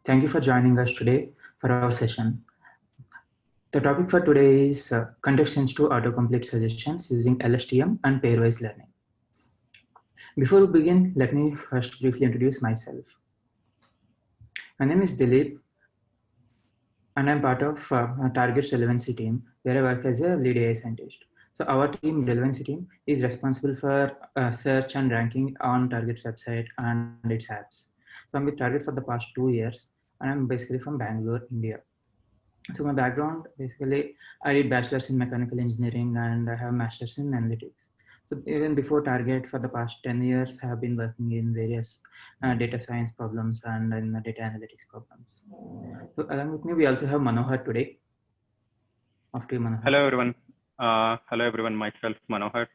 Thank you for joining us today for our session. The topic for today is contexts to autocomplete suggestions using LSTM and pairwise learning. Before we begin, let me first briefly introduce myself. My name is Dilip, and I'm part of Target's relevancy team, where I work as a lead AI scientist. So our team, relevancy team, is responsible for search and ranking on Target's website and its apps. So I'm with Target for the past 2 years, and I'm basically from Bangalore, India. So my background, basically, I did bachelor's in mechanical engineering and I have master's in analytics. So even before Target, for the past 10 years, I have been working in various data science problems and in data analytics problems. So along with me, we also have Manohar today. After you, Manohar. Hello everyone. Myself Manohar.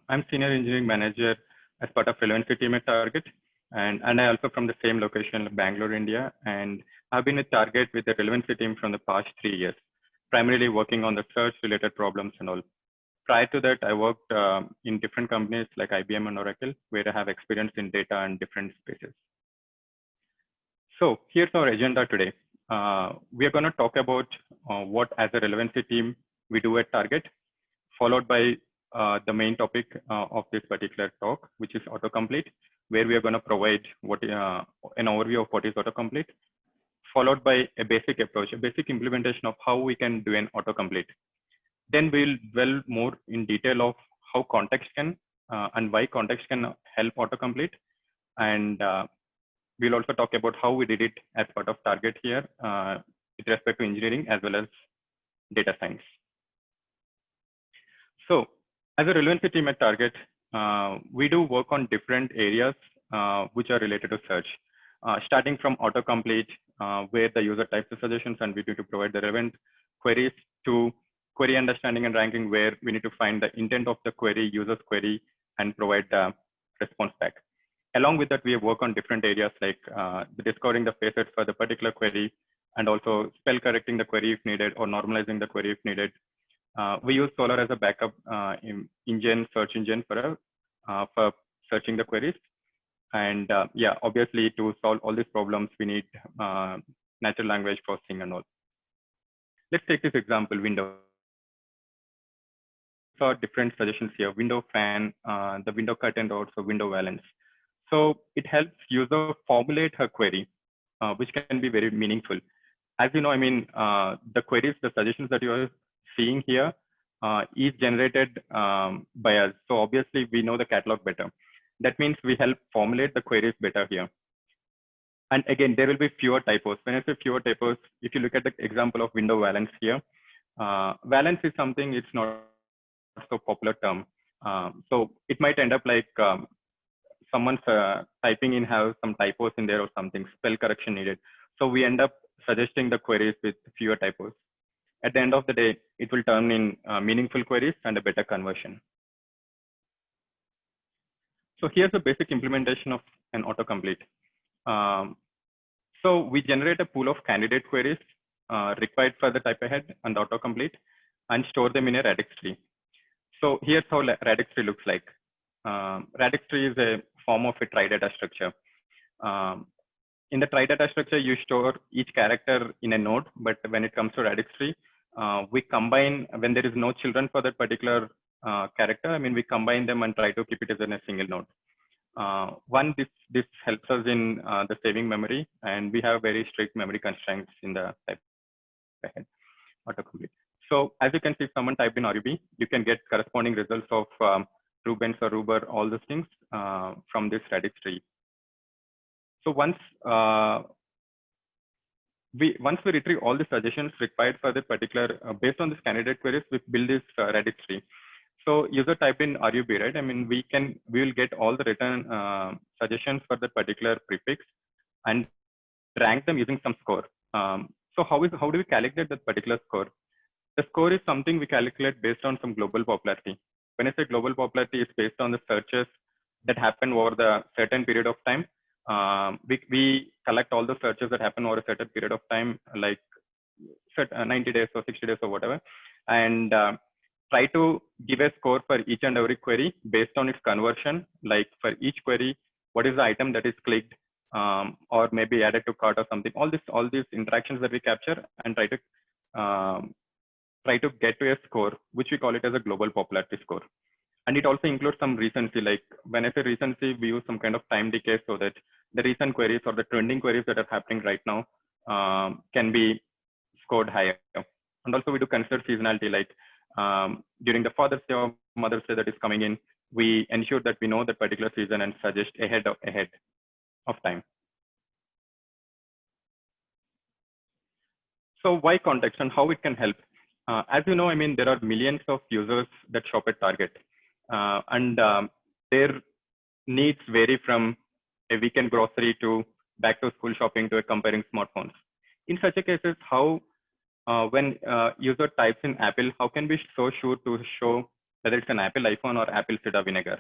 I'm senior engineering manager as part of relevancy team at Target, and I also from the same location, Bangalore, India. And I've been at Target with the relevancy team from the past 3 years, primarily working on the search related problems and all. Prior to that, I worked in different companies like IBM and Oracle, where I have experience in data and different spaces. So here's our agenda today. We are going to talk about what as a relevancy team we do at Target, followed by the main topic of this particular talk, which is autocomplete, where we are going to provide an overview of what is autocomplete, followed by a basic approach, a basic implementation of how we can do an autocomplete. Then we'll delve more in detail of how context can and why context can help autocomplete. And we'll also talk about how we did it as part of Target here with respect to engineering as well as data science. So as a relevancy team at Target, we do work on different areas which are related to search, starting from autocomplete, where the user types the suggestions and we need to provide the relevant queries, to query understanding and ranking, where we need to find the intent of the query, user's query, and provide the response back. Along with that, we work on different areas like discovering the facets for the particular query, and also spell correcting the query if needed, or normalizing the query if needed. We use Solr as a backup search engine for searching the queries. And yeah, obviously to solve all these problems, we need natural language processing and all. Let's take this example, window. So different suggestions here, window fan, the window cut, and also window valence. So it helps user formulate her query, which can be very meaningful. As you know, I mean, the queries, the suggestions that you are seeing here is generated by us. So obviously we know the catalog better. That means we help formulate the queries better here. And again, there will be fewer typos. When I say fewer typos, if you look at the example of window valence here, valence is something, it's not so popular term. So it might end up like someone's typing in have some typos in there or something, spell correction needed. So we end up suggesting the queries with fewer typos. At the end of the day, it will turn in meaningful queries and a better conversion. So here's a basic implementation of an autocomplete. So we generate a pool of candidate queries required for the type ahead and autocomplete, and store them in a radix tree. So here's how radix tree looks like. Radix tree is a form of a tridata structure. In the tridata structure, you store each character in a node, but when it comes to radix tree, we combine, when there is no children for that particular character, I mean, we combine them and try to keep it as in a single node. This helps us in the saving memory, and we have very strict memory constraints in the type ahead autocomplete. So as you can see, if someone typed in RUB, you can get corresponding results of Rubens or Ruber, all those things from this radix tree. So once we retrieve all the suggestions required for the particular, based on this candidate queries, we build this radix tree. So user typed in RUB, right? I mean, we will get all the return suggestions for the particular prefix and rank them using some score. So how do we calculate that particular score? The score is something we calculate based on some global popularity. When I say global popularity, it's based on the searches that happen over the certain period of time. We collect all the searches that happen over a certain period of time, like 90 days or 60 days or whatever. And try to give a score for each and every query based on its conversion. Like for each query, what is the item that is clicked, or maybe added to cart or something. All these interactions that we capture and try to get to a score, which we call it as a global popularity score. And it also includes some recency. Like when I say recency, we use some kind of time decay so that the recent queries or the trending queries that are happening right now can be scored higher. And also we do consider seasonality, like during the Father's Day or Mother's Day that is coming in, we ensure that we know that particular season and suggest ahead of time. So why context and how it can help? As you know, I mean, there are millions of users that shop at Target, and their needs vary from a weekend grocery to back to school shopping to a comparing smartphones. In such a cases, how when user types in Apple, how can we be so sure to show whether it's an Apple iPhone or Apple cider vinegar?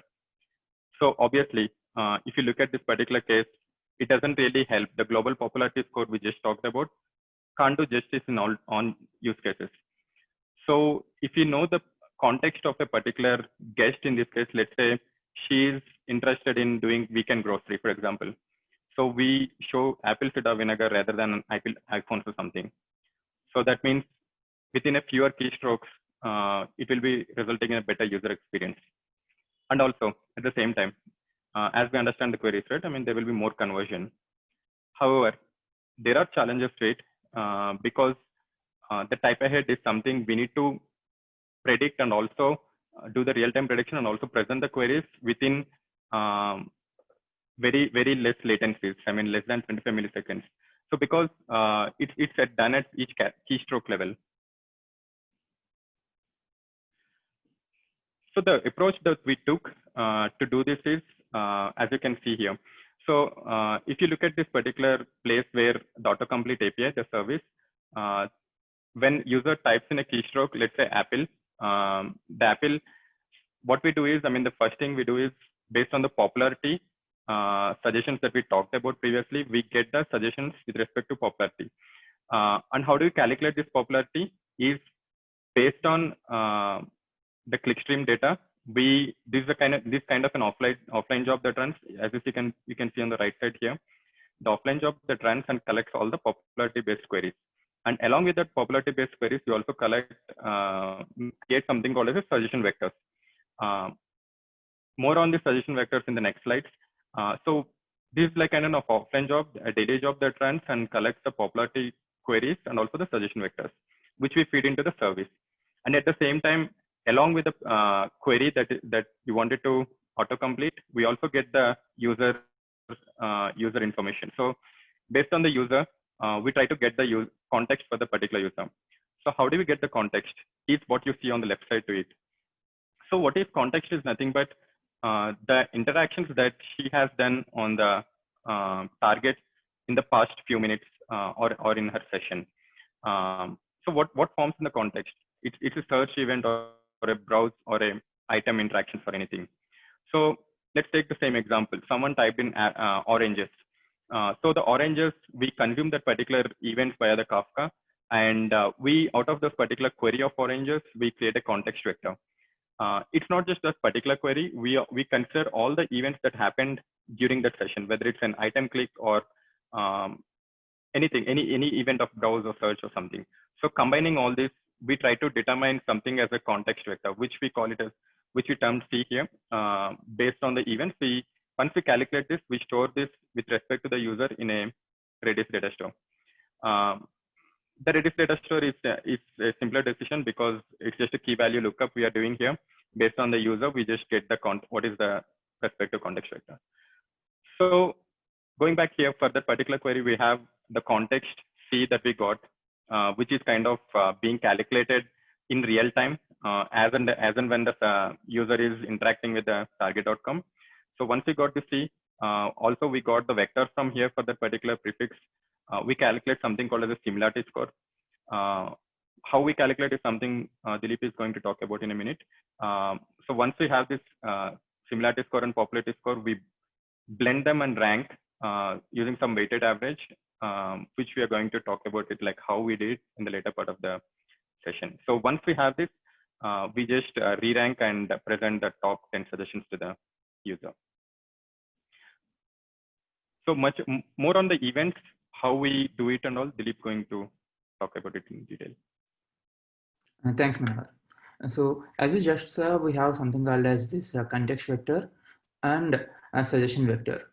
So obviously, if you look at this particular case, it doesn't really help. The global popularity score we just talked about can't do justice in all on use cases. So if you know the context of a particular guest, in this case, let's say she's interested in doing weekend grocery, for example. So we show apple cider vinegar rather than Apple iPhones or something. So that means within a fewer keystrokes, it will be resulting in a better user experience. And also at the same time, as we understand the queries, right? I mean, there will be more conversion. However, there are challenges to it because the type ahead is something we need to predict and also do the real-time prediction and also present the queries within very, very less latencies. I mean, less than 25 milliseconds. So because it's done at each keystroke level. So the approach that we took to do this is, as you can see here. So if you look at this particular place where the autocomplete API, the service, when user types in a keystroke, let's say Apple, the Apple, what we do is, I mean, the first thing we do is based on the popularity suggestions that we talked about previously, we get the suggestions with respect to popularity. And how do we calculate this popularity is based on the clickstream data. This is kind of an offline job that runs, as you can see on the right side here. The offline job that runs and collects all the popularity based queries. And along with that popularity based queries, you also create something called as a suggestion vectors. More on the suggestion vectors in the next slides. So this is like kind of offline job, a daily job that runs and collects the popularity queries and also the suggestion vectors, which we feed into the service. And at the same time, along with the query that you wanted to autocomplete, we also get the user information. So based on the user, we try to get the context for the particular user. So how do we get the context? Is what you see on the left side to it. So what is context is nothing but the interactions that she has done on the target in the past few minutes or in her session. So what forms in the context? It's a search event or a browse or a item interaction for anything. So let's take the same example. Someone typed in oranges. So the oranges, we consume that particular event via the Kafka, and we, out of this particular query of oranges, we create a context vector. It's not just a particular query. We consider all the events that happened during that session, whether it's an item click or anything, any event of browse or search or something. So combining all this, we try to determine something as a context vector, which we call it as, which we term C here, based on the events. Once we calculate this, we store this with respect to the user in a Redis data store. The Redis data store is a simpler decision because it's just a key value lookup we are doing here. Based on the user, we just get the what is the respective context vector. So going back here for that particular query, we have the context C that we got, which is kind of being calculated in real time as and when the user is interacting with the target outcome. So once we got the C, also we got the vectors from here for that particular prefix. We calculate something called as a similarity score. How we calculate is something Dilip is going to talk about in a minute. So once we have this similarity score and popularity score, we blend them and rank using some weighted average, which we are going to talk about it, like how we did in the later part of the session. So once we have this, we just re-rank and present the top 10 suggestions to the user. So much more on the events, how we do it and all, Dilip going to talk about it in detail. Thanks, Manohar. So as you just saw, we have something called as this context vector and a suggestion vector.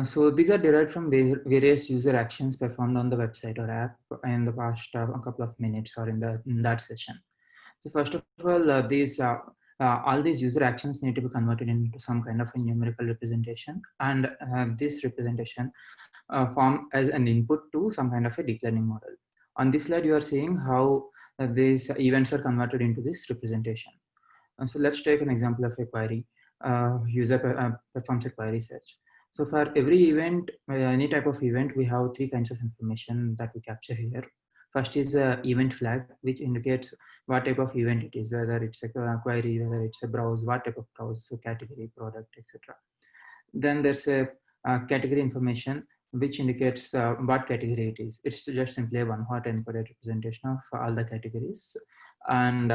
So these are derived from various user actions performed on the website or app in the past a couple of minutes or in that session. So first of all, all these user actions need to be converted into some kind of a numerical representation, and this representation form as an input to some kind of a deep learning model. On this slide, you are seeing how these events are converted into this representation. So let's take an example of a query. User performs a query search. So for every event, any type of event, we have three kinds of information that we capture here. First is a event flag, which indicates what type of event it is, whether it's a query, whether it's a browse, what type of browse, so category, product, etc. Then there's a category information, which indicates what category it is. It's just simply a one-hot encoded representation of all the categories. And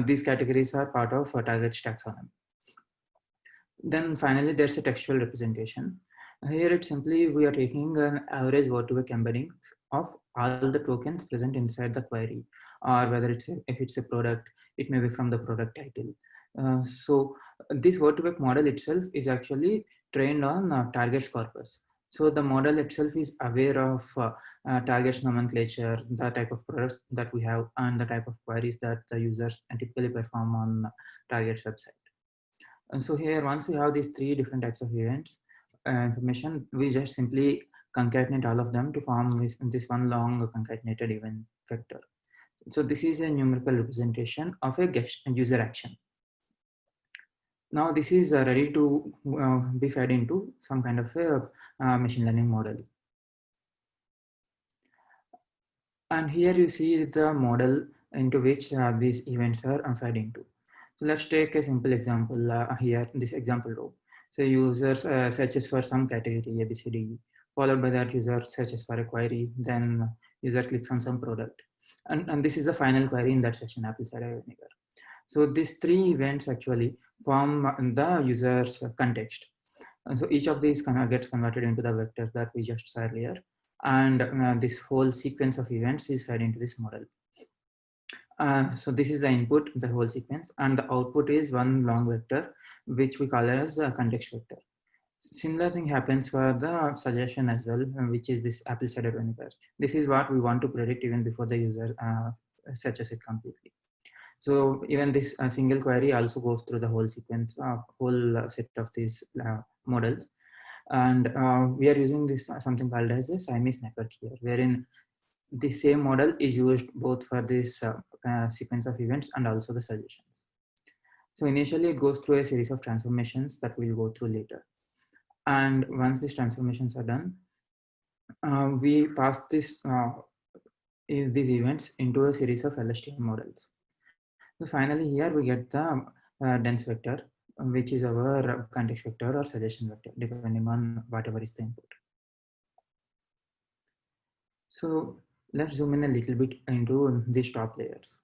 these categories are part of Target's taxonomy. Then finally, there's a textual representation. Here it's simply we are taking an average word-to-vec embedding of all the tokens present inside the query, or whether if it's a product, it may be from the product title. So this word-to-vec model itself is actually trained on Target's corpus. So the model itself is aware of Target's nomenclature, the type of products that we have, and the type of queries that the users typically perform on Target's website. And so here, once we have these three different types of events information, we just simply concatenate all of them to form this one long concatenated event vector. So this is a numerical representation of a user action. Now this is ready to be fed into some kind of a machine learning model. And here you see the model into which these events are fed into. So let's take a simple example here, this example row. So user searches for some category ABCD, followed by that user searches for a query, then user clicks on some product. And this is the final query in that session, apple cider vinegar. So these three events actually form the user's context. And so each of these gets converted into the vectors that we just saw earlier. And this whole sequence of events is fed into this model. So this is the input, the whole sequence, and the output is one long vector, which we call as a context vector. Similar thing happens for the suggestion as well, which is this apple cider vinegar. This is what we want to predict even before the user searches it completely. So even this single query also goes through the whole sequence, whole set of these models. And we are using this something called as a Siamese network here, wherein the same model is used both for this sequence of events and also the suggestions. So initially it goes through a series of transformations that we'll go through later. And once these transformations are done, we pass these events into a series of LSTM models. So finally here we get the dense vector, which is our context vector or suggestion vector, depending on whatever is the input. So let's zoom in a little bit into these top layers.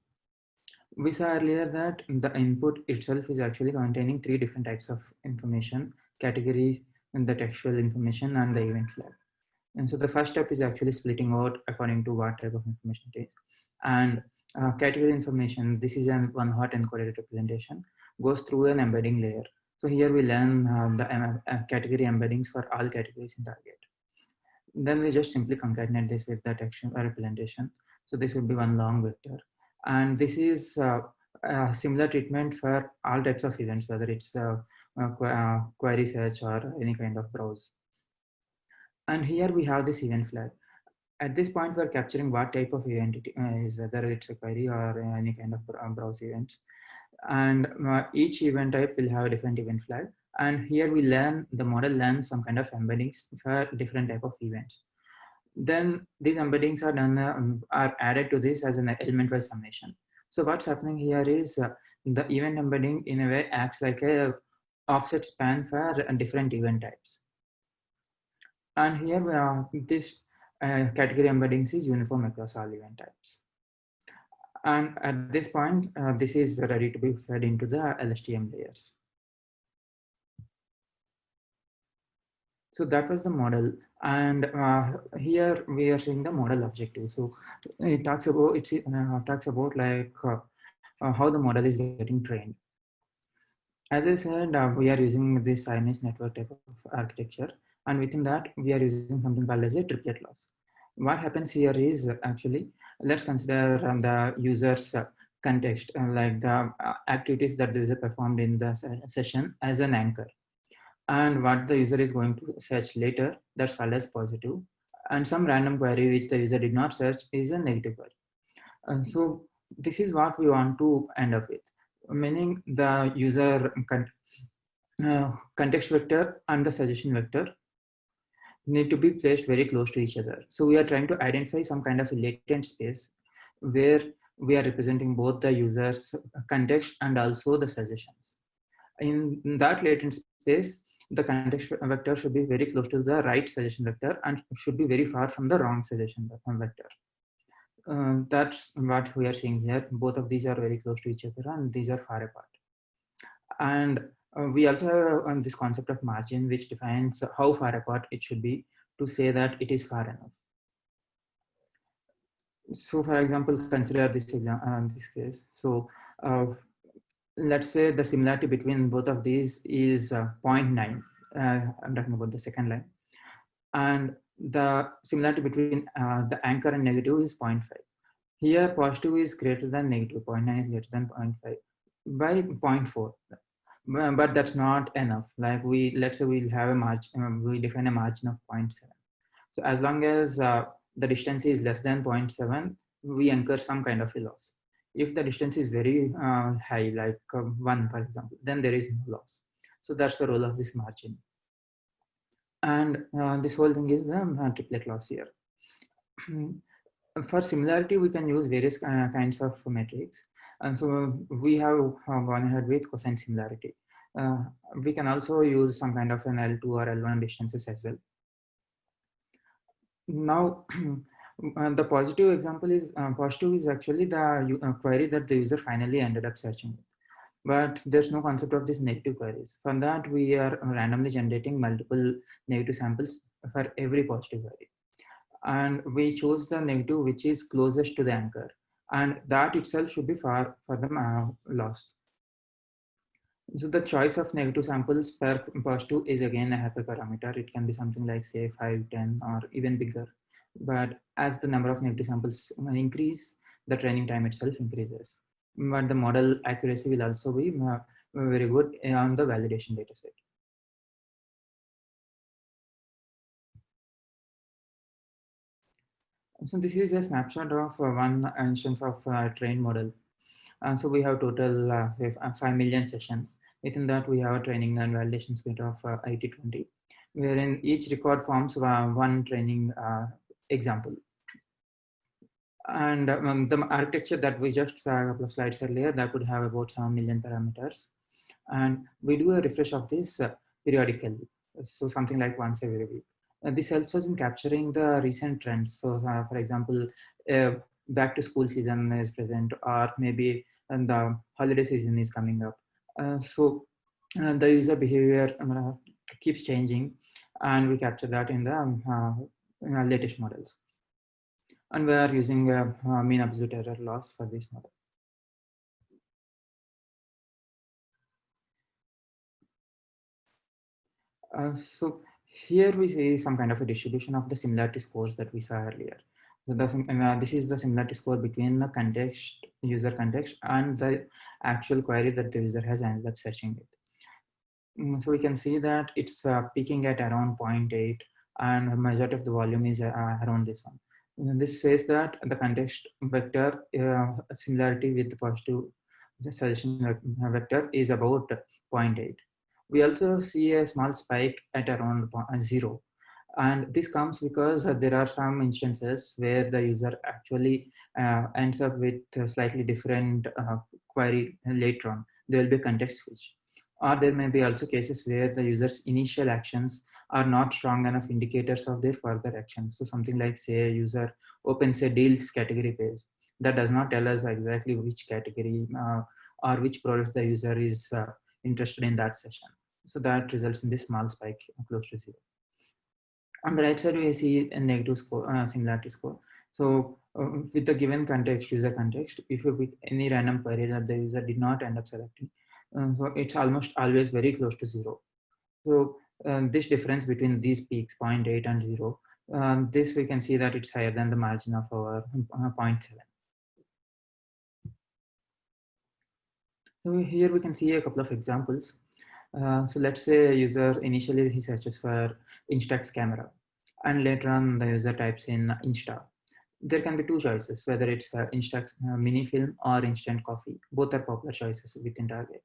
We saw earlier that the input itself is actually containing three different types of information, categories, and the textual information, and the event flag. And so the first step is actually splitting out according to what type of information it is. And category information, this is one hot encoded representation, goes through an embedding layer. So here we learn the category embeddings for all categories in Target. Then we just simply concatenate this with the textual representation. So this will be one long vector. And this is similar treatment for all types of events, whether it's query search or any kind of browse. And here we have this event flag. At this point, we're capturing what type of event it is, whether it's a query or any kind of browse events. And each event type will have a different event flag. And here we learn, the model learns some kind of embeddings for different type of events. Then these embeddings are done, are added to this as an element-wise summation. So what's happening here is the event embedding in a way acts like a offset span for different event types. And here this category embeddings is uniform across all event types. And at this point, this is ready to be fed into the LSTM layers. So that was the model, and here we are seeing the model objective. So it talks about how the model is getting trained. As I said, we are using this IMS network type of architecture, and within that, we are using something called as a triplet loss. What happens here is actually, let's consider the user's context, like the activities that the user performed in the session as an anchor, and what the user is going to search later, that's called as positive, and some random query which the user did not search is a negative query. And so this is what we want to end up with, meaning the user context vector and the suggestion vector need to be placed very close to each other. So we are trying to identify some kind of a latent space where we are representing both the user's context and also the suggestions. In that latent space, the context vector should be very close to the right suggestion vector and should be very far from the wrong suggestion vector. That's what we are seeing here. Both of these are very close to each other and these are far apart. And we also have this concept of margin, which defines how far apart it should be to say that it is far enough. So for example, consider this case. So let's say the similarity between both of these is 0.9. I'm talking about the second line. And the similarity between the anchor and negative is 0.5. Here positive is greater than negative, 0.9 is greater than 0.5 by 0.4. But that's not enough. Like let's say we'll have a margin, we define a margin of 0.7. So as long as the distance is less than 0.7, we incur some kind of a loss. If the distance is very high, like 1, for example, then there is no loss. So that's the role of this margin. And this whole thing is the triplet loss here. For similarity, we can use various kinds of metrics. And so we have gone ahead with cosine similarity. We can also use some kind of an L2 or L1 distances as well. Now, the positive example is positive is actually the query that the user finally ended up searching with. But there's no concept of these negative queries. For that, we are randomly generating multiple negative samples for every positive query. And we choose the negative which is closest to the anchor. And that itself should be far for the loss. So the choice of negative samples per positive is again a hyperparameter. It can be something like say 5, 10 or even bigger. But as the number of negative samples increase, the training time itself increases. But the model accuracy will also be very good on the validation dataset. So this is a snapshot of one instance of trained model. So we have total 5 million sessions. Within that, we have a training and validation split of 80-20, wherein each record forms one training example. And the architecture that we just saw a couple of slides earlier, that would have about 7 million parameters. And we do a refresh of this periodically. So something like once every week. This helps us in capturing the recent trends. So for example, back to school season is present, or maybe the holiday season is coming up. So the user behavior keeps changing, and we capture that in the latest models. And we are using mean absolute error loss for this model. So here we see some kind of a distribution of the similarity scores that we saw earlier. So this is the similarity score between the context, user context, and the actual query that the user has ended up searching with. So we can see that it's peaking at around 0.8, and the majority of the volume is around this one. And this says that the context vector similarity with the positive suggestion vector is about 0.8. We also see a small spike at around 0. And this comes because there are some instances where the user actually ends up with a slightly different query later on. There will be a context switch. Or there may be also cases where the user's initial actions are not strong enough indicators of their further actions. So something like say a user opens a deals category page. that does not tell us exactly which category or which products the user is interested in that session. So that results in this small spike close to 0. On the right side, we see a negative score, similarity score. So with the given context, user context, if you pick any random query that the user did not end up selecting, so it's almost always very close to 0. So this difference between these peaks, 0.8 and 0, this we can see that it's higher than the margin of our 0.7. So here we can see a couple of examples. So let's say a user initially he searches for Instax camera, and later on the user types in Insta. There can be two choices, whether it's Instax mini film or instant coffee. Both are popular choices within Target.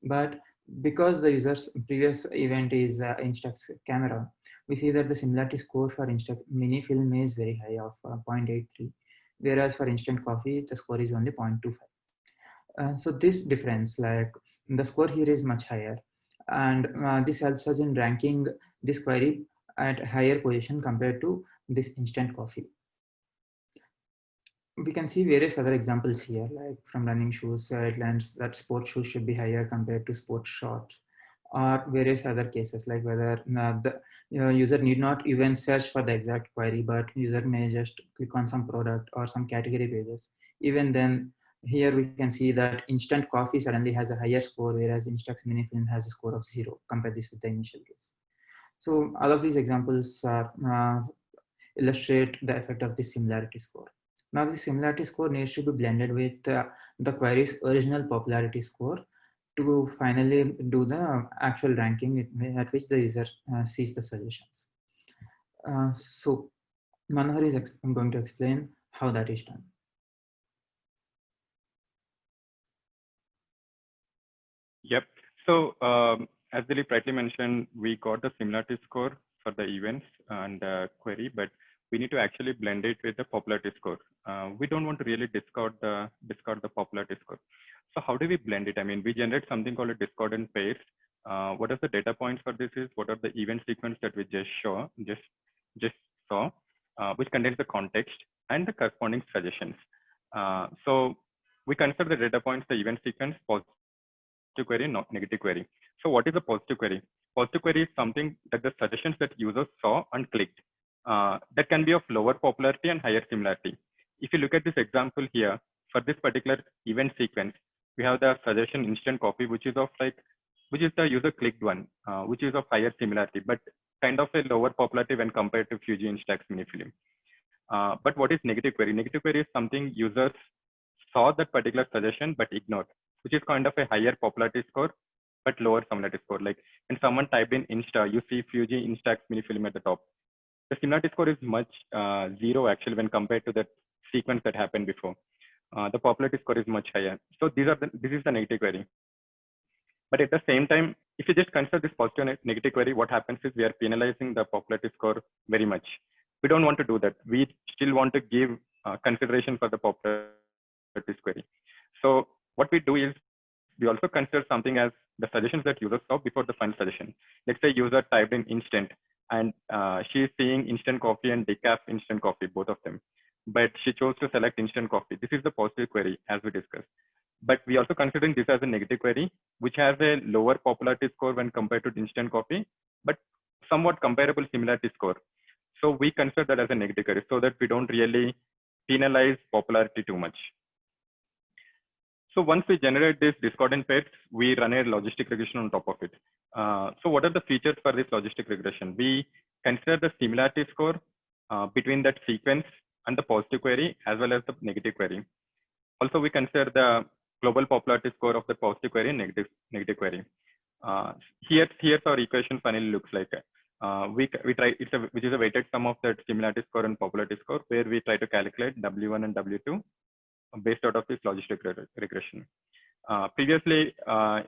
But because the user's previous event is Instax camera, we see that the similarity score for Instax mini film is very high of 0.83, whereas for instant coffee, the score is only 0.25. So this difference, like the score here is much higher, and this helps us in ranking this query at higher position compared to this instant coffee. We can see various other examples here, like from running shoes, it lands that sports shoes should be higher compared to sports shorts, or various other cases like whether the user need not even search for the exact query, but user may just click on some product or some category pages. Even then, here we can see that instant coffee suddenly has a higher score, whereas Instax mini film has a score of 0. Compare this with the initial case. So all of these examples are illustrate the effect of the similarity score. Now the similarity score needs to be blended with the query's original popularity score to finally do the actual ranking at which the user sees the suggestions. So Manohar is going to explain how that is done. Yep. So as Dilip rightly mentioned, we got the similarity score for the events and query, but we need to actually blend it with the popularity score. We don't want to really discard the popularity score. So how do we blend it? I mean, we generate something called a discordant pairs. What are the data points for this is what are the event sequence that we just saw, which contains the context and the corresponding suggestions. So we consider the data points, the event sequence, positive query, not negative query. So what is a positive query? Positive query is something that the suggestions that users saw and clicked that can be of lower popularity and higher similarity. If you look at this example here, for this particular event sequence, we have the suggestion instant coffee, which is the user clicked one, which is of higher similarity, but kind of a lower popularity when compared to Fuji Instax mini film. But what is negative query? Negative query is something users saw that particular suggestion but ignored, which is kind of a higher popularity score but lower similarity score. Like when someone typed in Insta, you see Fuji Instax mini film at the top. The similarity score is much 0 actually when compared to the sequence that happened before. The popularity score is much higher. So this is the negative query. But at the same time, if you just consider this positive and negative query, what happens is we are penalizing the popularity score very much. We don't want to do that. We still want to give consideration for the popularity query. So what we do is we also consider something as the suggestions that users saw before the final suggestion. Let's say user typed in instant and she is seeing instant coffee and decaf instant coffee, both of them. But she chose to select instant coffee. This is the positive query as we discussed. But we also considering this as a negative query, which has a lower popularity score when compared to instant coffee, but somewhat comparable similarity score. So we consider that as a negative query so that we don't really penalize popularity too much. So once we generate this discordant pairs, we run a logistic regression on top of it. So what are the features for this logistic regression? We consider the similarity score between that sequence and the positive query as well as the negative query. Also, we consider the global popularity score of the positive query and negative query. Here's our equation finally looks like. We try which is a weighted sum of that similarity score and popularity score, where we try to calculate W1 and W2 based out of this logistic regression. Previously,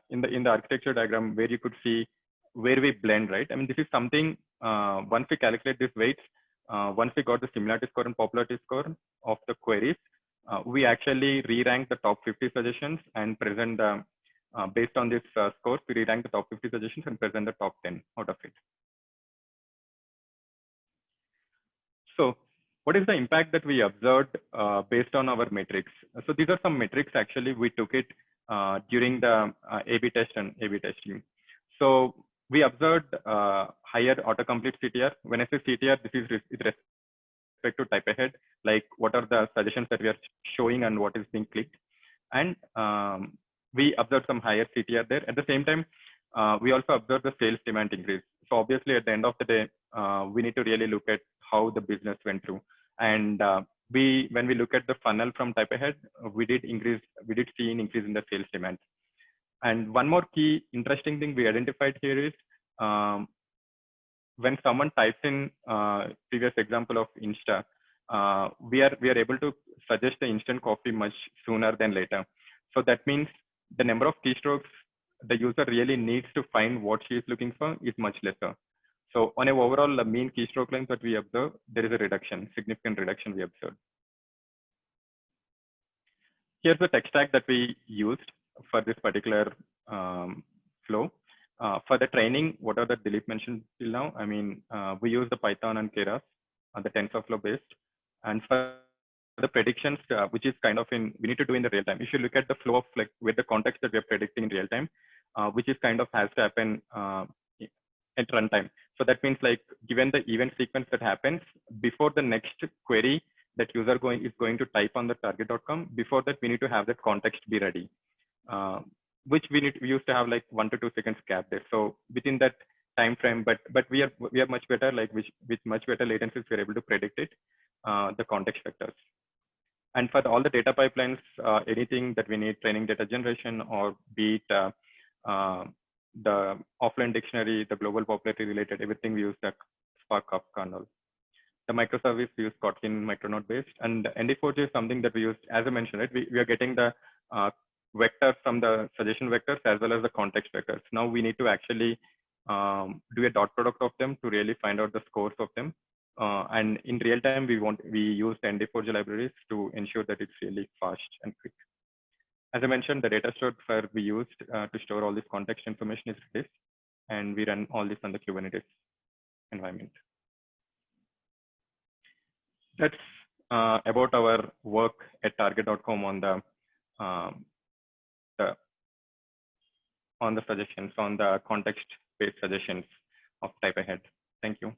in the architecture diagram, where you could see where we blend, right? I mean, this is something once we calculate these weights, once we got the similarity score and popularity score of the queries, we actually re-rank the top 50 suggestions and present the based on this scores, we re-rank the top 50 suggestions and present the top 10 out of it. So what is the impact that we observed based on our metrics? So these are some metrics actually we took it during the A/B test and A/B testing. So we observed higher autocomplete CTR. When I say CTR, this is with respect to type ahead, like what are the suggestions that we are showing and what is being clicked. And we observed some higher CTR there. At the same time, we also observed the sales demand increase. So obviously at the end of the day, we need to really look at how the business went through. And when we look at the funnel from type ahead, we did see an increase in the sales demand. And one more key interesting thing we identified here is when someone types in previous example of Insta, we are able to suggest the instant coffee much sooner than later. So that means the number of keystrokes the user really needs to find what she is looking for is much lesser. So on a overall the mean keystroke length that we observe, there is a reduction, significant reduction we observed. Here's the tech stack that we used for this particular flow. For the training, what are the Dilip mentioned till now? I mean, we use the Python and Keras, the TensorFlow based. And for the predictions, which is kind of we need to do in the real time. If you look at the flow of like with the context that we are predicting in real time, which is kind of has to happen at runtime. So that means like given the event sequence that happens before the next query that user is going to type on the target.com, before that we need to have that context be ready, which we used to have like 1 to 2 seconds gap there. So within that time frame, but we are much better, like with much better latencies, we're able to predict it, the context vectors. And for all the data pipelines, anything that we need, training data generation, or be it the offline dictionary, the global popularity related, everything we use the Spark Kafka and all. The microservice we use Kotlin Micronaut based, and ND4J is something that we use, as I mentioned, right? We are getting the vectors from the suggestion vectors as well as the context vectors. Now we need to actually do a dot product of them to really find out the scores of them. And in real time, we use the ND4J libraries to ensure that it's really fast and quick. As I mentioned, the data store we used to store all this context information is Redis, and we run all this on the Kubernetes environment. That's about our work at Target.com on the suggestions, on the context-based suggestions of type ahead. Thank you.